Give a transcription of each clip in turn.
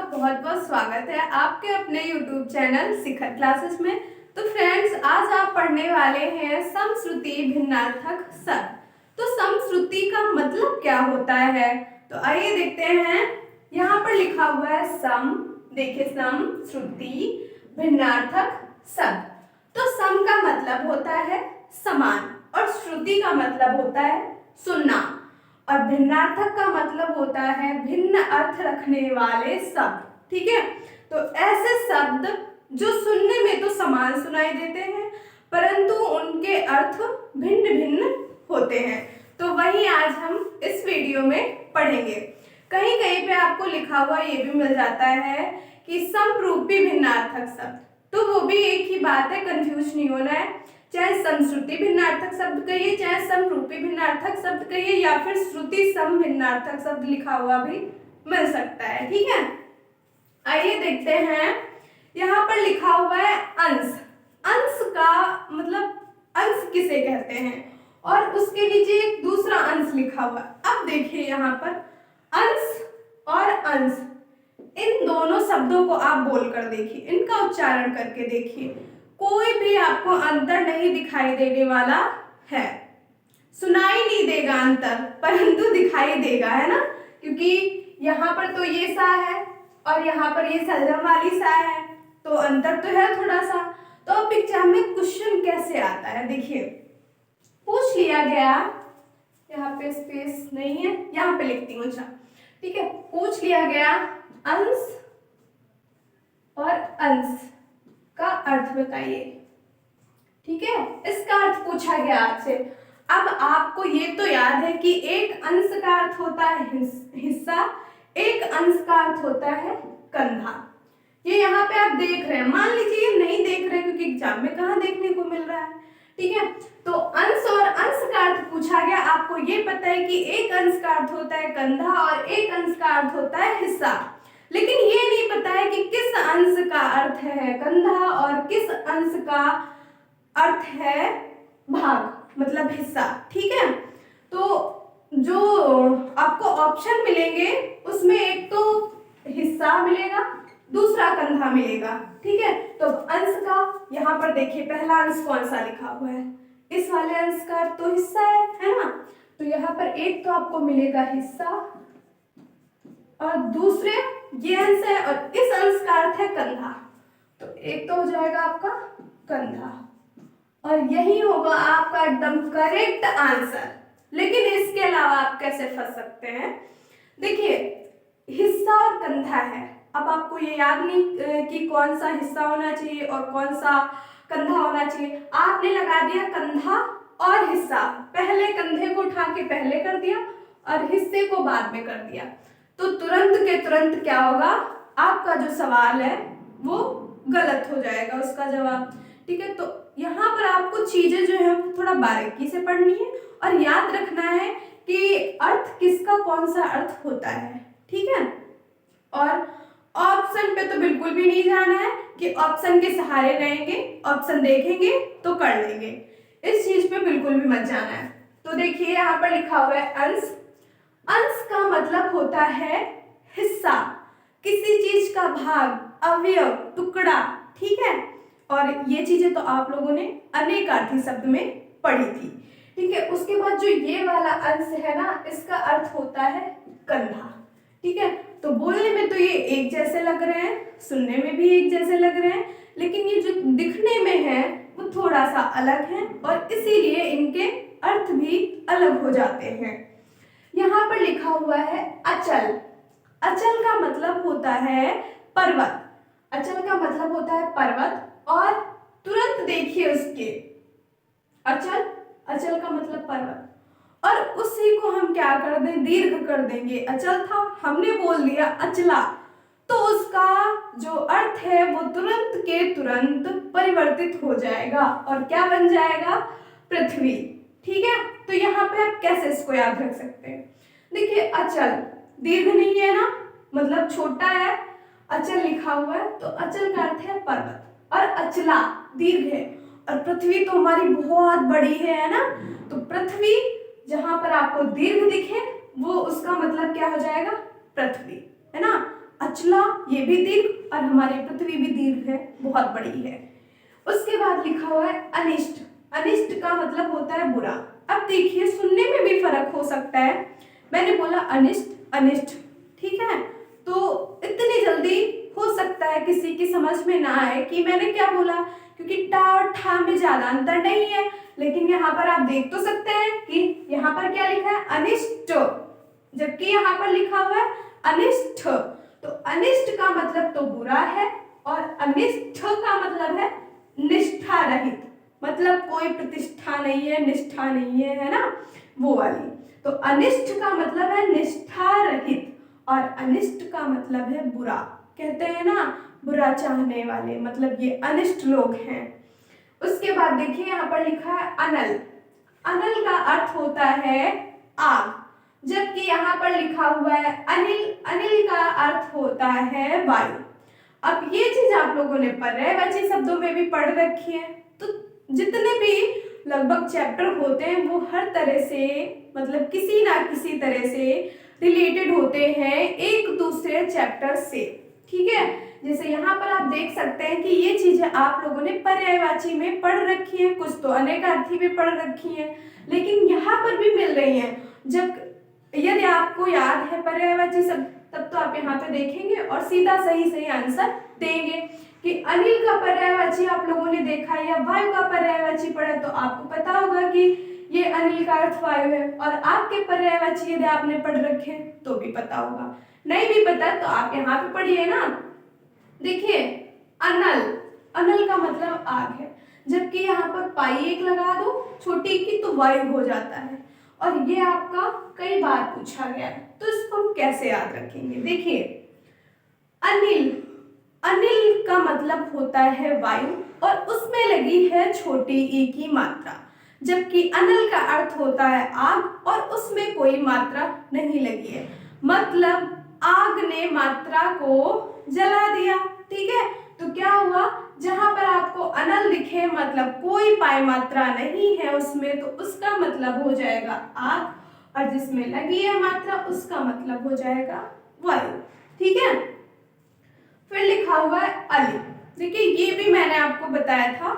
बहुत बहुत स्वागत है आपके अपने YouTube चैनल शिखर क्लासेस में। तो फ्रेंड्स, आज आप पढ़ने वाले हैं समश्रुति भिन्नार्थक शब्द। तो समश्रुति का मतलब क्या होता है, तो आइए देखते हैं। यहाँ पर लिखा हुआ है सम, देखिए समश्रुति भिन्नार्थक शब्द। तो सम का मतलब होता है समान और श्रुति का मतलब होता है सुनना और भिन्नार्थक का मतलब होता है भिन्न अर्थ रखने वाले शब्द। ठीक है, तो ऐसे शब्द जो सुनने में तो समान सुनाई देते हैं परंतु उनके अर्थ भिन्न भिन्न होते हैं। तो वही आज हम इस वीडियो में पढ़ेंगे। कहीं कहीं पे आपको लिखा हुआ ये भी मिल जाता है कि समरूपी भिन्नार्थक शब्द, तो वो भी एक ही बात है, कंफ्यूज नहीं होना है। चाहे समश्रुति भिन्नार्थक शब्द कहिए, चाहे समरूपी भिन्नार्थक शब्द कहिए, या फिर श्रुति सम भिन्नार्थक शब्द लिखा हुआ भी मिल सकता है। ठीक है, आइए देखते हैं। यहाँ पर लिखा हुआ है अंश। अंश का मतलब अंश किसे कहते हैं और उसके नीचे एक दूसरा अंश लिखा हुआ है। अब देखिए यहाँ पर अंश और अंश, इन दोनों शब्दों को आप बोलकर देखिए, इनका उच्चारण करके देखिए, कोई भी आपको अंतर नहीं दिखाई देने वाला है। सुनाई नहीं देगा अंतर परंतु दिखाई देगा, है ना, क्योंकि यहाँ पर तो ये सा है और यहाँ पर ये सलजम वाली सा है, तो अंतर तो है थोड़ा सा। तो अब एग्जाम में क्वेश्चन कैसे आता है, देखिए पूछ लिया गया, यहाँ पे स्पेस नहीं है, यहाँ पे लिखती हूँ। अच्छा ठीक है, पूछ लिया गया अंश और अंश का अर्थ बताइए। ठीक है, इसका अर्थ पूछा गया आपसे। अब आपको ये तो याद है कि एक अंश का अर्थ होता है हिस्सा, एक अंश का अर्थ होता है कंधा। ये यहाँ पे आप देख रहे हैं, मान लीजिए ये नहीं देख रहे क्योंकि एग्जाम में कहाँ देखने को मिल रहा है। ठीक है, तो अंश और अंश का अर्थ पूछा गया। आपको ये पता है कि एक अंश का अर्थ होता है कंधा और एक अंश का अर्थ होता है हिस्सा, लेकिन ये नहीं पता है कि किस अंश का अर्थ है कंधा और किस अंश का अर्थ है भाग मतलब हिस्सा। ठीक है, तो जो आपको ऑप्शन मिलेंगे उसमें एक तो हिस्सा मिलेगा, दूसरा कंधा मिलेगा। ठीक है, तो अंश का यहाँ पर देखिए पहला अंश कौन सा लिखा हुआ है, इस वाले अंश का अर्थ तो हिस्सा है ना, तो यहाँ पर एक तो आपको मिलेगा हिस्सा और दूसरे ये अंश है और इस अंश का अर्थ है कंधा, तो एक तो हो जाएगा आपका कंधा और यही होगा आपका एकदम करेक्ट आंसर। लेकिन इसके अलावा आप कैसे फंस सकते हैं, देखिए हिस्सा और कंधा है, अब आपको ये याद नहीं कि कौन सा हिस्सा होना चाहिए और कौन सा कंधा होना चाहिए, आपने लगा दिया कंधा और हिस्सा, पहले कंधे को उठा के पहले कर दिया और हिस्से को बाद में कर दिया, तो तुरंत के तुरंत क्या होगा, आपका जो सवाल है वो गलत हो जाएगा उसका जवाब। ठीक है, तो यहाँ पर आपको चीजें जो है थोड़ा बारीकी से पढ़नी है और याद रखना है कि अर्थ किसका कौन सा अर्थ होता है। ठीक है, और ऑप्शन पे तो बिल्कुल भी नहीं जाना है कि ऑप्शन के सहारे रहेंगे, ऑप्शन देखेंगे तो कर लेंगे, इस चीज पे बिल्कुल भी मत जाना है। तो देखिए यहाँ पर लिखा हुआ है अंश। अंश का मतलब होता है हिस्सा, किसी चीज का भाग, अवयव, टुकड़ा। ठीक है, और ये चीजें तो आप लोगों ने अनेकार्थी शब्द में पढ़ी थी। ठीक है, उसके बाद जो ये वाला अंश है ना, इसका अर्थ होता है कंधा। ठीक है, तो बोलने में तो ये एक जैसे लग रहे हैं, सुनने में भी एक जैसे लग रहे हैं, लेकिन ये जो दिखने में है वो थोड़ा सा अलग है और इसीलिए इनके अर्थ भी अलग हो जाते हैं। यहाँ पर लिखा हुआ है अचल। अचल का मतलब होता है पर्वत, अचल का मतलब होता है पर्वत, और तुरंत देखिए उसके अचल, अचल का मतलब पर्वत, और उसी को हम क्या कर दें, दीर्घ कर देंगे। अचल था, हमने बोल दिया अचला, तो उसका जो अर्थ है वो तुरंत के तुरंत परिवर्तित हो जाएगा और क्या बन जाएगा, पृथ्वी। ठीक है, तो यहाँ पे आप कैसे इसको याद रख सकते हैं, देखिए अचल दीर्घ नहीं है ना, मतलब छोटा है, अचल लिखा हुआ है, तो अचल का अर्थ है पर्वत, और अचला दीर्घ है, और पृथ्वी तो हमारी बहुत बड़ी है ना, तो पृथ्वी जहां पर आपको दीर्घ दिखे वो उसका मतलब क्या हो जाएगा, पृथ्वी, है ना। अचला ये भी दीर्घ और हमारी पृथ्वी भी दीर्घ है, बहुत बड़ी है। उसके बाद लिखा हुआ है अनिष्ट। अनिष्ट का मतलब होता है बुरा। अब देखिए सुनने में भी फर्क हो सकता है। मैंने बोला अनिष्ट अनिष्ट, ठीक है, तो इतनी जल्दी हो सकता है किसी की समझ में ना आए कि मैंने क्या बोला, क्योंकि टा और ठा में ज्यादा अंतर नहीं है। लेकिन यहाँ पर आप देख तो सकते हैं कि यहाँ पर क्या लिखा है अनिष्ट, जबकि यहाँ पर लिखा हुआ है अनिष्ट। तो अनिष्ट का मतलब तो बुरा है और अनिष्ट का मतलब है निष्ठा रहित, मतलब कोई प्रतिष्ठा नहीं है, निष्ठा नहीं है ना, वो वाली। तो अनिष्ट का मतलब है निष्ठा रहित और अनिष्ट का मतलब है बुरा। कहते हैं ना बुरा चाहने वाले, मतलब ये अनिष्ट लोग हैं। उसके बाद देखिए यहाँ पर लिखा है अनल। अनल का अर्थ होता है आग, जबकि यहाँ पर लिखा हुआ है अनिल। अनिल का अर्थ होता है वायु। अब ये चीज आप लोगों ने पर्यायवाची शब्दों में भी पढ़ रखी है। तो जितने भी लगभग चैप्टर होते हैं वो हर तरह से, मतलब किसी ना किसी तरह से रिलेटेड होते हैं एक दूसरे चैप्टर से, ठीक है। जैसे यहाँ पर आप देख सकते हैं कि ये चीजें आप लोगों ने पर्यायवाची में पढ़ रखी है, कुछ तो अनेकार्थी में पढ़ रखी है, लेकिन यहाँ पर भी मिल रही है। जब यदि आपको याद है पर्यायवाची शब्द, तब तो आप यहाँ पे देखेंगे और सीधा सही आंसर देंगे कि अनिल का पर्यायवाची आप लोगों ने देखा या वायु का पर्यायवाची पढ़ा तो आपको पता होगा कि ये अनिल का अर्थ वायु है। और आपके पर्यायवाची यदि आपने पढ़ रखे तो भी पता होगा, नहीं भी पता तो आप यहाँ पे पढ़िए ना। देखिए अनल, अनल का मतलब आग है, जबकि यहाँ पर पाई एक लगा दो छोटी की तो वायु हो जाता है। और ये आपका कई बार पूछा गया है, तो इसको हम कैसे याद रखेंगे। देखिए अनिल, अनिल का मतलब होता है वायु और उसमें लगी है छोटी ई की मात्रा, जबकि अनल का अर्थ होता है आग और उसमें कोई मात्रा नहीं लगी है, मतलब आग ने मात्रा को जला दिया, ठीक है। तो क्या हुआ, जहां पर आपको अनल दिखे मतलब कोई पाई मात्रा नहीं है उसमें, तो उसका मतलब हो जाएगा आग, और जिसमें लगी है मात्रा उसका मतलब हो जाएगा वायु, ठीक है। फिर लिखा हुआ है अली। देखिए ये भी मैंने आपको बताया था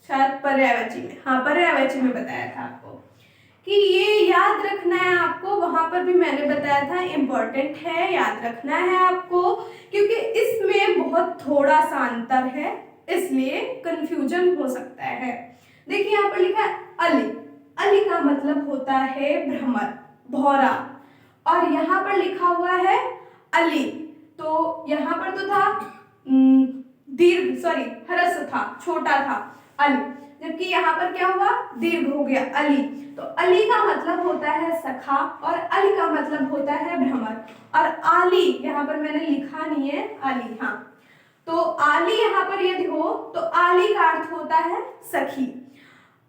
शायद पर्यायवाची में, हाँ पर्यायवाची में बताया था आपको कि ये याद रखना है आपको, वहां पर भी मैंने बताया था इम्पोर्टेंट है, याद रखना है आपको, क्योंकि इसमें बहुत थोड़ा सा अंतर है इसलिए कंफ्यूजन हो सकता है। देखिए यहाँ पर लिखा है अली। अली का मतलब होता है भ्रमर, भौरा, और यहाँ पर लिखा हुआ है अली, तो यहाँ पर तो था दीर्घ, सॉरी ह्रस्व था, छोटा था अली, जबकि यहाँ पर क्या हुआ दीर्घ हो गया अली। तो अली का मतलब होता है सखा और अली का मतलब होता है भ्रमर। और आली यहाँ पर मैंने लिखा नहीं है आली, हाँ, तो आली यहाँ पर यदि हो तो आली का अर्थ होता है सखी।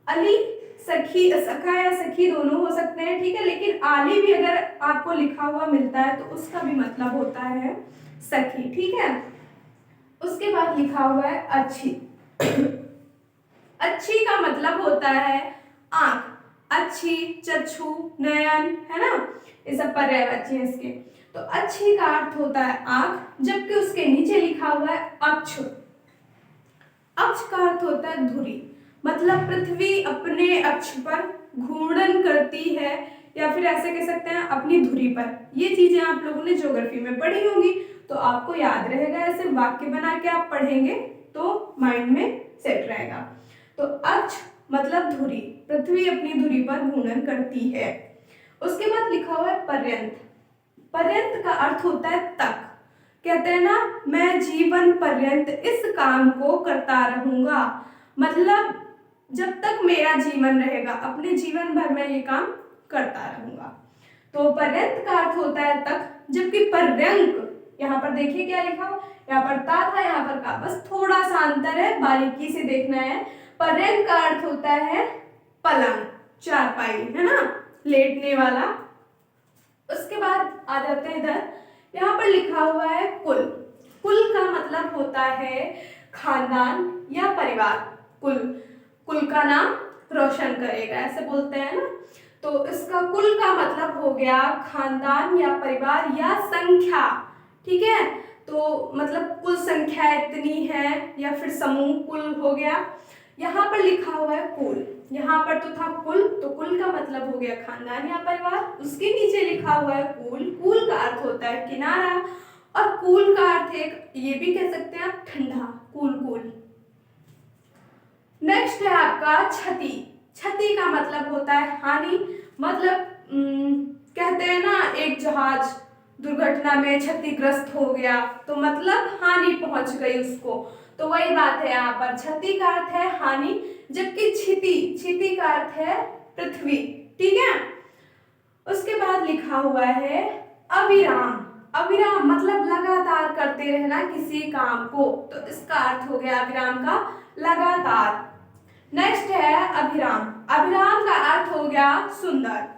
अली सखी, सखा या सखी दोनों हो सकते हैं, ठीक है, लेकिन आली भी अगर आपको लिखा हुआ मिलता है तो उसका भी मतलब होता है सखी, ठीक है। उसके बाद लिखा हुआ है अच्छी। अच्छी का मतलब होता है आंख, अच्छी, चक्षु, नयन, है ना, ये सब पर्यायवाची है इसके। तो अच्छी का अर्थ होता है आंख, जबकि उसके नीचे लिखा हुआ है अक्ष। अक्ष का अर्थ होता है धुरी, मतलब पृथ्वी अपने अक्ष पर घूर्णन करती है, या फिर ऐसे कह सकते हैं अपनी धुरी पर। ये चीजें आप लोगों ने ज्योग्राफी में पढ़ी होंगी तो आपको याद रहेगा, ऐसे वाक्य बना के आप पढ़ेंगे तो माइंड में सेट रहेगा। तो अक्ष मतलब धुरी, पृथ्वी अपनी धुरी पर घूर्णन करती है। उसके बाद लिखा हुआ है पर्यंत। पर्यंत का अर्थ होता है तक, कहते हैं ना मैं जीवन पर्यंत इस काम को करता रहूंगा, मतलब जब तक मेरा जीवन रहेगा अपने जीवन भर में ये काम करता रहूंगा। तो पर्यंत का अर्थ होता है तक, जबकि पर्यंक यहाँ पर देखिए क्या लिखा हो, यहाँ पर ता था यहाँ पर का, बस थोड़ा सा अंतर है, बारीकी से देखना है। पर्यंक का अर्थ होता है पलंग, चारपाई, है ना, लेटने वाला। उसके बाद आ जाते हैं इधर, यहाँ पर लिखा हुआ है कुल। कुल का मतलब होता है खानदान या परिवार। कुल, कुल का नाम रोशन करेगा ऐसे बोलते हैं ना, तो इसका कुल का मतलब हो गया खानदान या परिवार या संख्या, ठीक है। तो मतलब कुल संख्या इतनी है, या फिर समूह कुल हो गया। यहाँ पर लिखा हुआ है कुल, यहाँ पर तो था कुल, तो कुल का मतलब हो गया खानदान या परिवार। उसके नीचे लिखा हुआ है कूल, कूल का अर्थ होता है किनारा, और कूल का अर्थ एक ये भी कह सकते हैं आप ठंडा, कूल कूल। नेक्स्ट है आपका क्षति। क्षति का मतलब होता है हानि, मतलब कहते हैं ना एक जहाज दुर्घटना में क्षतिग्रस्त हो गया, तो मतलब हानि पहुंच गई उसको, तो वही बात है यहाँ पर। क्षति का अर्थ है हानि, जबकि क्षिति, क्षिति का अर्थ है पृथ्वी। ठीक है, उसके बाद लिखा हुआ है अविराम। अविराम मतलब लगातार करते रहना किसी काम को, तो इसका अर्थ हो गया अविराम का लगातार। नेक्स्ट है अभिराम। अभिराम का अर्थ हो गया सुंदर।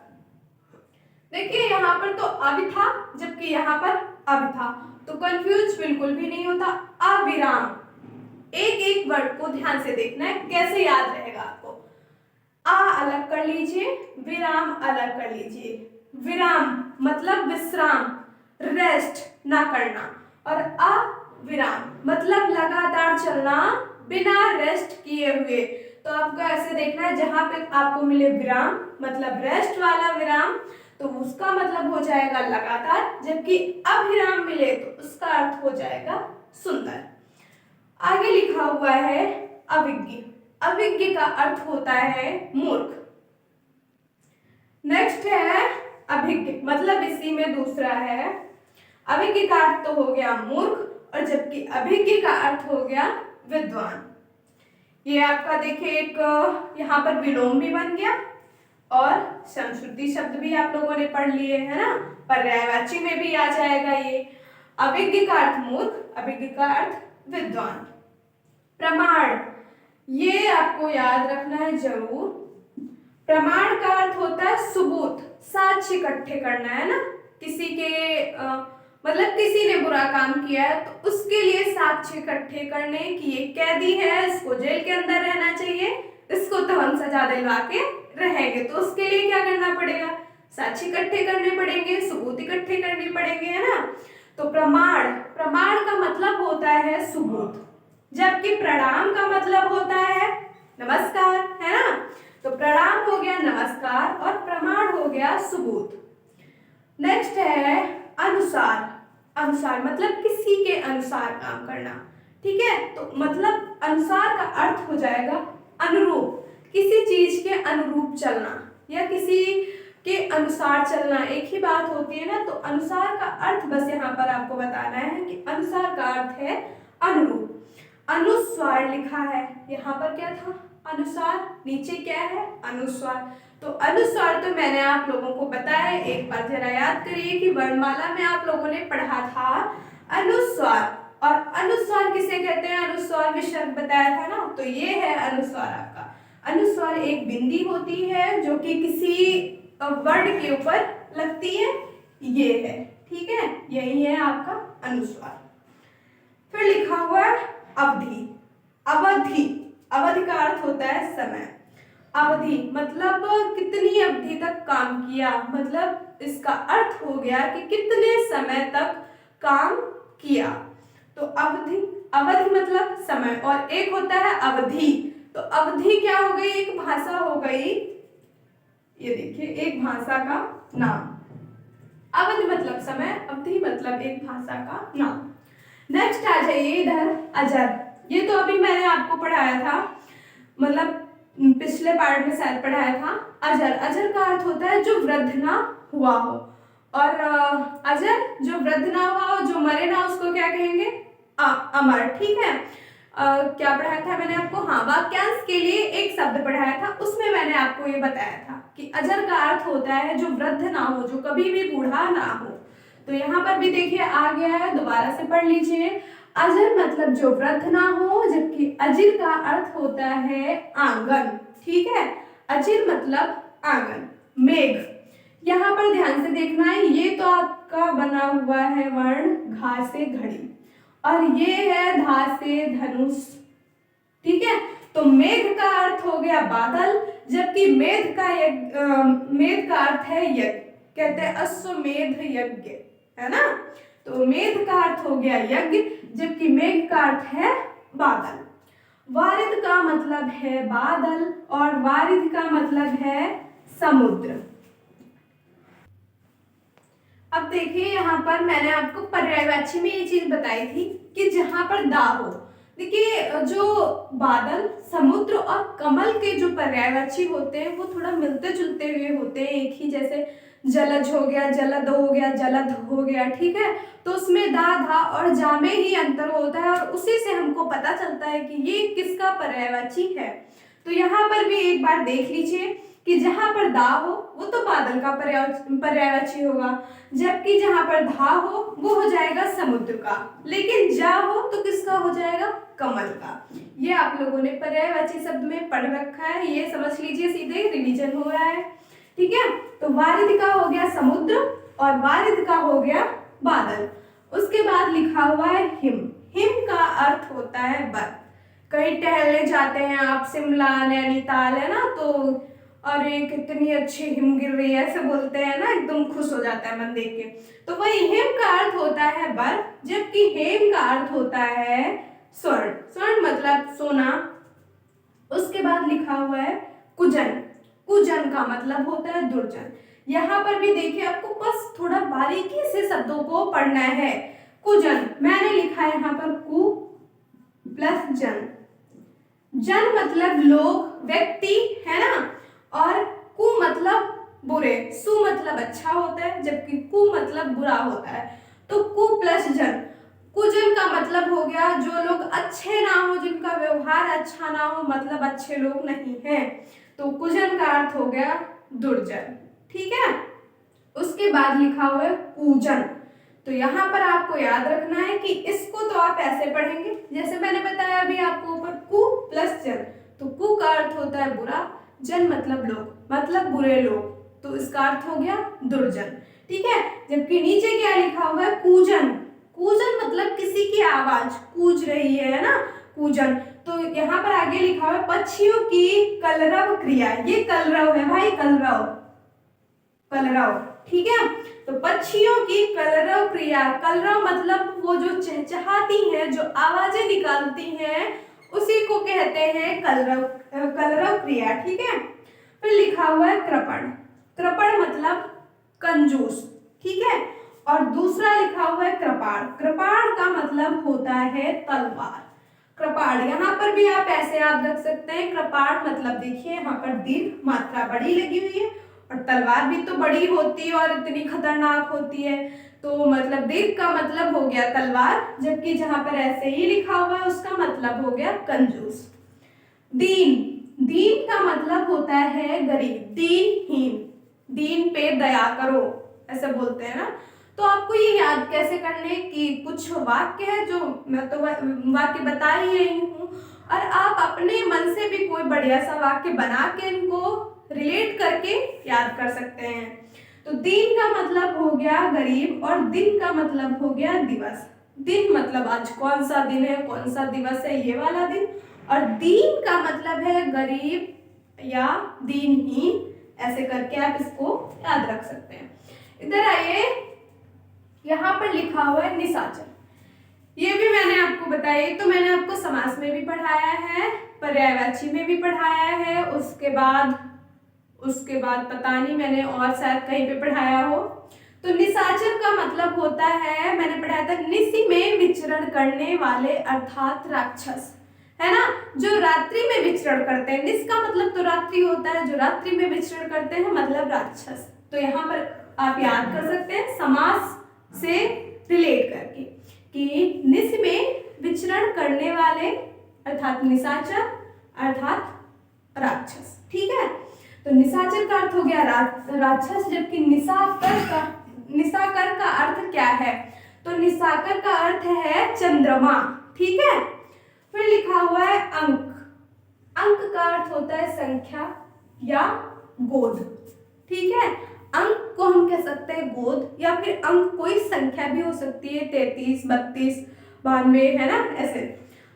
देखिए यहाँ पर तो अभि था, जबकि यहाँ पर अब था, तो कंफ्यूज बिल्कुल भी नहीं होता। अविराम, एक एक वर्ड को ध्यान से देखना है, कैसे याद रहेगा आपको। आ अलग कर लीजिए, विराम अलग कर लीजिए। विराम मतलब विश्राम, रेस्ट ना करना, और अविराम मतलब लगातार चलना बिना रेस्ट किए हुए। तो आपको ऐसे देखना है, जहां पे आपको मिले विराम मतलब रेस्ट वाला विराम, तो उसका मतलब हो जाएगा लगातार, जबकि अभिराम मिले तो उसका अर्थ हो जाएगा सुंदर। आगे लिखा हुआ है अविज्ञ। अविज्ञ का अर्थ होता है मूर्ख। नेक्स्ट है अभिज्ञ, मतलब इसी में दूसरा है। अभिज्ञ का अर्थ तो हो गया मूर्ख, और जबकि अभिज्ञ का अर्थ हो गया विद्वान। ये आपका देखिए एक यहाँ पर विलोम भी बन गया, और समश्रुति शब्द भी आप लोगों ने पढ़ लिए है ना, पर्यायवाची में भी आ जाएगा ये। अभिज्ञ का अर्थ मूर्ख, अभिज्ञ का अर्थ विद्वान। प्रमाण, ये आपको याद रखना है जरूर। प्रमाण का अर्थ होता है सबूत, साक्ष्य इकट्ठे करना है ना, किसी के मतलब किसी ने बुरा काम किया है तो उसके लिए साक्ष्य इकट्ठे करने की, ये कैदी है, इसको जेल के अंदर रहना चाहिए, इसको तो हम सजा दिलवा के रहेंगे, तो उसके लिए क्या करना पड़ेगा, साक्ष्य इकट्ठे करने पड़ेंगे, सबूत इकट्ठे करने पड़ेंगे, है ना। तो प्रमाण, प्रमाण का मतलब होता है सबूत, जबकि प्रणाम का मतलब होता है नमस्कार, है ना। तो प्रणाम हो गया नमस्कार, और प्रमाण हो गया सबूत। नेक्स्ट है अनुसार। अनुसार मतलब किसी के अनुसार काम करना, ठीक है। तो मतलब अनुसार का अर्थ हो जाएगा अनुरूप, किसी चीज के अनुरूप चलना या किसी के अनुसार चलना, एक ही बात होती है ना। तो अनुसार का अर्थ बस यहाँ पर आपको बताना है कि अनुसार का अर्थ है अनुरूप। अनुस्वार लिखा है, यहाँ पर क्या था अनुसार, नीचे क्या है अनुस्वार। तो अनुस्वार तो मैंने आप लोगों को बताया, एक बार जरा याद करिए कि वर्णमाला में आप लोगों ने पढ़ा था अनुस्वार, और अनुस्वार किसे कहते हैं, अनुस्वार विसर्ग बताया था ना, तो ये है अनुस्वार आपका। अनुस्वार एक बिंदी होती है जो कि किसी वर्ड के ऊपर लगती है, ये है, ठीक है, यही है आपका अनुस्वार। फिर लिखा हुआ है अवधि। अवधि, अवधि का अर्थ होता है समय। अवधि मतलब कितनी अवधि तक काम किया, मतलब इसका अर्थ हो गया कि कितने समय तक काम किया। तो अवधि, अवधि मतलब समय, और एक होता है अवधि। तो अवधि क्या हो गई, एक भाषा हो गई, ये देखिए एक भाषा का नाम। अवधि मतलब समय, अवधि मतलब एक भाषा का नाम। नेक्स्ट आ जाइए इधर अजर। ये तो अभी मैंने आपको पढ़ाया था, मतलब पिछले पार्ट में शायद पढ़ाया था। अजर, अजर का अर्थ होता है जो वृद्ध ना हुआ हो, और अजर जो वृद्ध ना हुआ हो, जो मरे ना, उसको क्या कहेंगे अमर, ठीक है। क्या पढ़ाया था मैंने आपको, हाँ वाक्यांश के लिए एक शब्द पढ़ाया था, उसमें मैंने आपको ये बताया था कि अजर का अर्थ होता है जो वृद्ध ना हो, जो कभी भी बूढ़ा ना हो। तो यहाँ पर भी देखिए आ गया है, दोबारा से पढ़ लीजिए। अजर मतलब जो वृद्ध ना हो, जबकि अजिर का अर्थ होता है आंगन, ठीक है। अजिर मतलब आंगन। मेघ, यहाँ पर ध्यान से देखना है, ये तो आपका बना हुआ है वर्ण घा से घड़ी, और ये है धा से धनुष, ठीक है। तो मेघ का अर्थ हो गया बादल, जबकि मेघ का अर्थ है यज्ञ, कहते हैं अश्वमेध यज्ञ, है ना। तो मेघ का अर्थ हो गया यज्ञ, जबकि मेघ का अर्थ है बादल। वारिद का मतलब है बादल और वारिद का मतलब है समुद्र। अब देखिए यहाँ पर मैंने आपको पर्यायवाची में ये चीज बताई थी कि जहां पर दा हो, देखिए जो बादल, समुद्र और कमल के जो पर्यायवाची होते हैं वो थोड़ा मिलते जुलते हुए होते हैं, एक ही जैसे जलज हो गया, जलद हो गया, जलद हो गया, ठीक है। तो उसमें दा, धा और जा में ही अंतर होता है और उसी से हमको पता चलता है कि ये किसका पर्यायवाची है। तो यहाँ पर भी एक बार देख लीजिए कि जहां पर दा हो वो तो बादल का पर्यायवाची होगा, जबकि जहां पर धा हो वो हो जाएगा समुद्र का, लेकिन जा हो तो किसका हो जाएगा, कमल का। ये आप लोगों ने पर्यायवाची शब्द में पढ़ रखा है, ये समझ लीजिए, सीधे रिवीजन हो रहा है, ठीक है। तो वारिद का हो गया समुद्र और वारिद का हो गया बादल। उसके बाद लिखा हुआ है हिम। हिम का अर्थ होता है बर्फ। कहीं टहलने जाते हैं आप, शिमला, नैनीताल, है ना, तो अरे कितनी अच्छी हिम गिर रही है ऐसे बोलते हैं ना, एकदम खुश हो जाता है मन देख के। तो वही हिम का अर्थ होता है बर्फ, जबकि हेम का अर्थ होता है स्वर्ण। स्वर्ण मतलब सोना। उसके बाद लिखा हुआ है कुजन। कुजन का मतलब होता है दुर्जन। यहाँ पर भी देखिए आपको बस थोड़ा बारीकी से शब्दों को पढ़ना है। कुजन मैंने लिखा है यहाँ पर कु प्लस जन। जन मतलब लोग, व्यक्ति, है ना, और कु मतलब बुरे, सु मतलब अच्छा होता है, जबकि कु मतलब बुरा होता है। तो कु प्लस जन। कुजन का मतलब हो गया जो लोग अच्छे ना हो, जिनका व्यवहार अच्छा ना हो, मतलब अच्छे लोग नहीं हैं। तो कुजन का अर्थ हो गया दुर्जन, ठीक है। उसके बाद लिखा हुआ है कूजन। तो यहाँ पर आपको याद रखना है कि इसको तो आप ऐसे पढ़ेंगे जैसे मैंने बताया अभी आपको ऊपर, कु प्लस जन। तो कु का अर्थ होता है बुरा, जन मतलब लोग, मतलब बुरे लोग, तो इसका अर्थ हो गया दुर्जन, ठीक है। जबकि नीचे क्या लिखा हुआ है कूजन। कूजन मतलब किसी की आवाज कूज रही है ना, कूजन। तो यहाँ पर आगे लिखा हुआ है पक्षियों की कलरव क्रिया। ये कलरव है भाई, कलरव, कलरव, ठीक है। तो पक्षियों की कलरव क्रिया। कलरव मतलब वो जो चहचहाती हैं, जो आवाजें निकालती हैं, उसी को कहते हैं कलरव, कलरव क्रिया, ठीक है। फिर लिखा हुआ है कृपण। कृपण मतलब कंजूस, ठीक है। और दूसरा लिखा हुआ है कृपाण। कृपाण का मतलब होता है तलवार। कृपाण यहाँ पर भी आप ऐसे याद रख सकते हैं, कृपाण मतलब देखिए यहाँ पर दीर्घ मात्रा बड़ी लगी हुई है और तलवार भी तो बड़ी होती है और इतनी खतरनाक होती है, तो मतलब दीर्घ का मतलब हो गया तलवार, जबकि जहां पर ऐसे ही लिखा हुआ है उसका मतलब हो गया कंजूस। दीन। दीन का मतलब होता है गरीब, दीनहीन, दीन पे दया करो ऐसे बोलते हैं ना। तो आपको ये याद कैसे करने कि कुछ वाक्य है जो मैं तो वाक्य बता ही रही हूँ, और आप अपने मन से भी कोई बढ़िया सा वाक्य बना के इनको रिलेट करके याद कर सकते हैं। तो दीन का मतलब हो गया गरीब और दिन का मतलब हो गया दिवस। दिन मतलब आज कौन सा दिन है, कौन सा दिवस है, ये वाला दिन। और दीन का मतलब है गरीब या दीनहीन, ऐसे करके आप इसको याद रख सकते हैं। इधर आइए, यहाँ पर लिखा हुआ है निशाचर। ये भी मैंने आपको बताया, तो मैंने आपको समास में भी पढ़ाया है, पर्यायवाची में भी पढ़ाया है, उसके बाद पता नहीं मैंने और शायद कहीं पे पढ़ाया हो। तो निशाचर का मतलब होता है, मैंने पढ़ाया था, निशि में विचरण करने वाले अर्थात राक्षस, है ना, जो रात्रि में विचरण करते हैं। निश का मतलब तो रात्रि होता है, जो रात्रि में विचरण करते हैं मतलब राक्षस। तो यहाँ पर आप याद कर सकते हैं समास से रिलेट करके कि निश में विचरण करने वाले अर्थात निशाचर अर्थात राक्षस, ठीक है। तो निशाचर का अर्थ हो गया राक्षस, जबकि निशाकर का अर्थ क्या है, तो निशाकर का अर्थ है चंद्रमा, ठीक है। फिर लिखा हुआ है अंक। अंक का अर्थ होता है संख्या या गोद, ठीक है। अंक को हम कह सकते हैं गोद, या फिर अंक कोई संख्या भी हो सकती है, 33, 32, 92, है ना, ऐसे।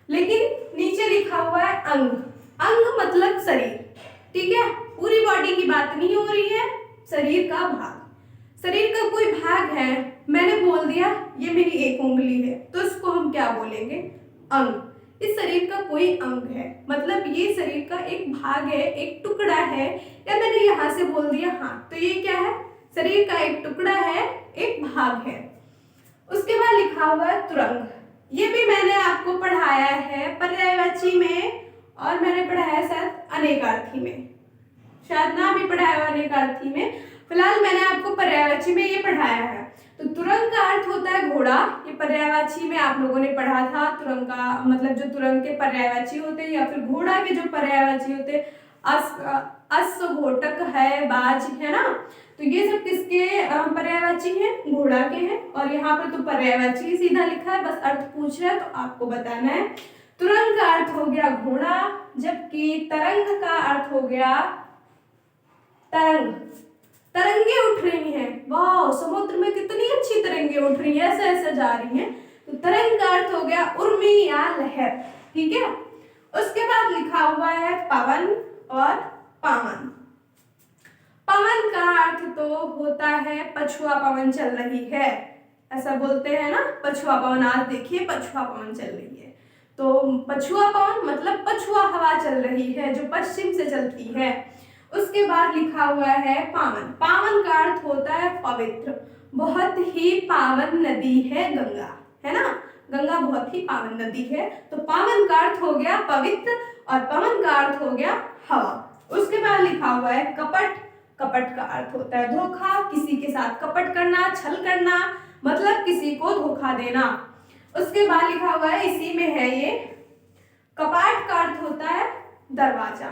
लेकिन नीचे लिखा हुआ है अंग। अंग मतलब शरीर, ठीक है, पूरी बॉडी की बात नहीं हो रही है, शरीर का भाग। शरीर का कोई भाग है, मैंने बोल दिया ये मेरी एक उंगली है, तो इसको हम क्या बोलेंगे? अंग। इस शरीर का कोई अंग है, मतलब ये शरीर का एक भाग है, एक टुकड़ा है, या मैंने यहाँ से बोल दिया हाँ, तो ये क्या है? शरीर का एक टुकड़ा है, एक भाग है। उसके बाद लिखा हुआ है तुरंग। ये भी मैंने आपको पढ़ाया है पर्यायवाची में, और मैंने पढ़ाया शायद अनेकार्थी में, शायद ना भी पढ़ाया हुआ अनेकार्थी में, फिलहाल मैंने आपको पर्यायवाची में ये पढ़ाया है। तो तुरंग का अर्थ होता है घोड़ा। ये पर्यायवाची में आप लोगों ने पढ़ा था। तुरंग का मतलब जो तुरंग के पर्यायवाची होते हैं, या फिर घोड़ा के जो पर्यायवाची होते हैं, अश्व, घोटक है, बाज, है ना। तो ये सब किसके पर्यायवाची हैं? घोड़ा के हैं। और यहाँ पर तो पर्यायवाची सीधा लिखा है, बस अर्थ पूछ रहा है तो आपको बताना है। तुरंग का अर्थ हो गया घोड़ा, जबकि तरंग का अर्थ हो गया तरंग। तरंगे उठ रही हैं, वाह, समुद्र में कितनी अच्छी तरंगे उठ रही हैं, ऐसे ऐसे जा रही हैं। तो तरंग का अर्थ हो गया उर्मी या लहर। ठीक है। उसके बाद लिखा हुआ है पवन और पावन। पवन का अर्थ तो होता है पछुआ पवन चल रही है, ऐसा बोलते हैं ना, पछुआ पवन। आज देखिए पछुआ पवन चल रही है, तो पछुआ पवन मतलब पछुआ हवा चल रही है जो पश्चिम से चलती है। उसके बाद लिखा हुआ है पावन। पावन का अर्थ होता है पवित्र। बहुत ही पावन नदी है गंगा, है ना। गंगा बहुत ही पावन नदी है। तो पावन का अर्थ हो गया पवित्र, और पवन का अर्थ हो गया हवा। उसके बाद लिखा हुआ है कपट। कपट का अर्थ होता है धोखा, किसी के साथ कपट करना, छल करना, मतलब किसी को धोखा देना। उसके बाद लिखा हुआ है, इसी में है ये, कपाट का अर्थ होता है दरवाजा।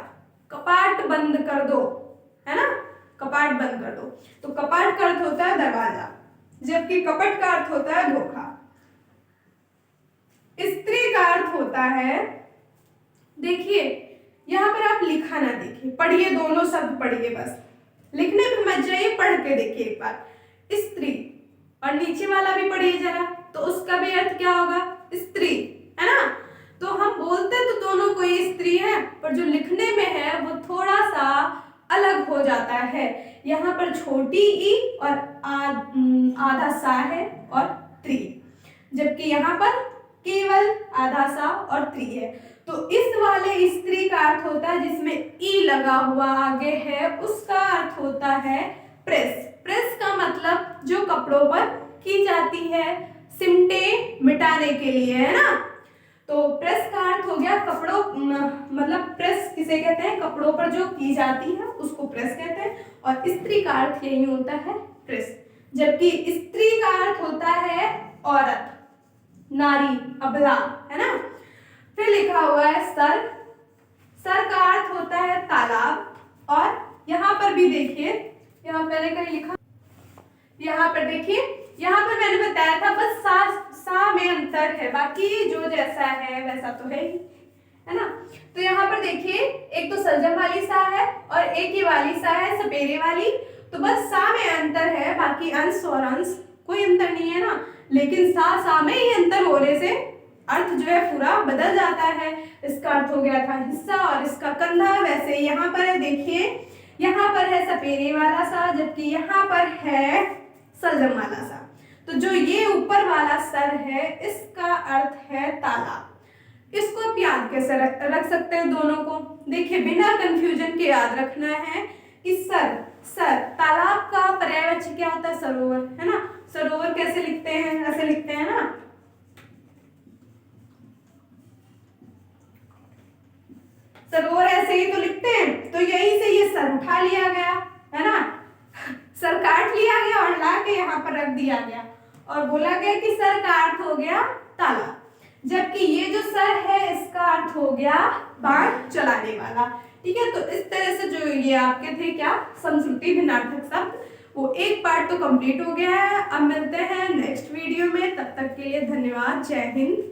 कपाट बंद कर दो, है ना, कपाट बंद कर दो। तो कपाट का अर्थ होता है दरवाजा, जबकि कपट का अर्थ होता है धोखा। स्त्री का अर्थ होता है, देखिए यहाँ पर आप लिखा ना देखिए, पढ़िए, दोनों शब्द पढ़िए, बस लिखने पे मत जाइए, पढ़ के देखिए एक बार। स्त्री, और नीचे वाला भी पढ़िए जरा, तो उसका भी अर्थ क्या होगा? स्त्री, है ना। तो हम बोलते तो दोनों को ही स्त्री है, पर जो लिखने में है वो थोड़ा सा अलग हो जाता है। यहाँ पर छोटी ई और आधा सा है और त्री, जबकि यहाँ पर केवल आधा सा और त्री है। तो इस वाले स्त्री का अर्थ होता है जिसमें ई लगा हुआ आगे है, उसका अर्थ होता है प्रेस। प्रेस का मतलब जो कपड़ों पर की जाती है सिमटे मिटाने के लिए, है ना। तो प्रेस का अर्थ हो गया कपड़ों, मतलब प्रेस किसे कहते हैं? कपड़ों पर जो की जाती है उसको प्रेस कहते हैं। और स्त्री का अर्थ यही होता है प्रेस, जबकि स्त्री का अर्थ होता है औरत, नारी, अबला, है ना। फिर लिखा हुआ है सर। सर का अर्थ होता है तालाब। और यहाँ पर भी देखिए, यहाँ मैंने कहीं लिखा, यहाँ पर देखिए, यहाँ पर मैंने बताया था बस सा में अंतर है, बाकी जो जैसा है वैसा तो है ही, है ना। तो यहाँ पर देखिए, एक तो सलजम वाली सा है और एक ही वाली सा है सपेरे वाली, तो बस सा में अंतर है, बाकी अंश और अंश कोई अंतर नहीं है ना। लेकिन सा में ही अंतर होने से अर्थ जो है पूरा बदल जाता है। इसका अर्थ हो गया था हिस्सा और इसका कंधा। वैसे यहाँ पर है, देखिए यहाँ पर है सपेरे वाला सा, जबकि यहाँ पर है सलजम वाला सा। तो जो ये ऊपर वाला सर है इसका अर्थ है तालाब। इसको आप याद कैसे रख सकते हैं दोनों को? देखिए बिना कंफ्यूजन के याद रखना है कि सर तालाब का पर्यायवाची क्या होता है? सरोवर, है ना। सरोवर कैसे लिखते हैं? ऐसे लिखते हैं ना, सरोवर ऐसे ही तो लिखते हैं। तो यहीं से ये सर उठा लिया गया, है ना, सर काट लिया गया और ला के यहाँ पर रख दिया गया और बोला गया कि सर का अर्थ हो गया ताला, जबकि ये जो सर है इसका अर्थ हो गया बाण चलाने वाला। ठीक है। तो इस तरह से जो ये आपके थे क्या समश्रुति भिन्नार्थक शब्द, वो एक पार्ट तो कंप्लीट हो गया है। अब मिलते हैं नेक्स्ट वीडियो में, तब तक के लिए धन्यवाद। जय हिंद।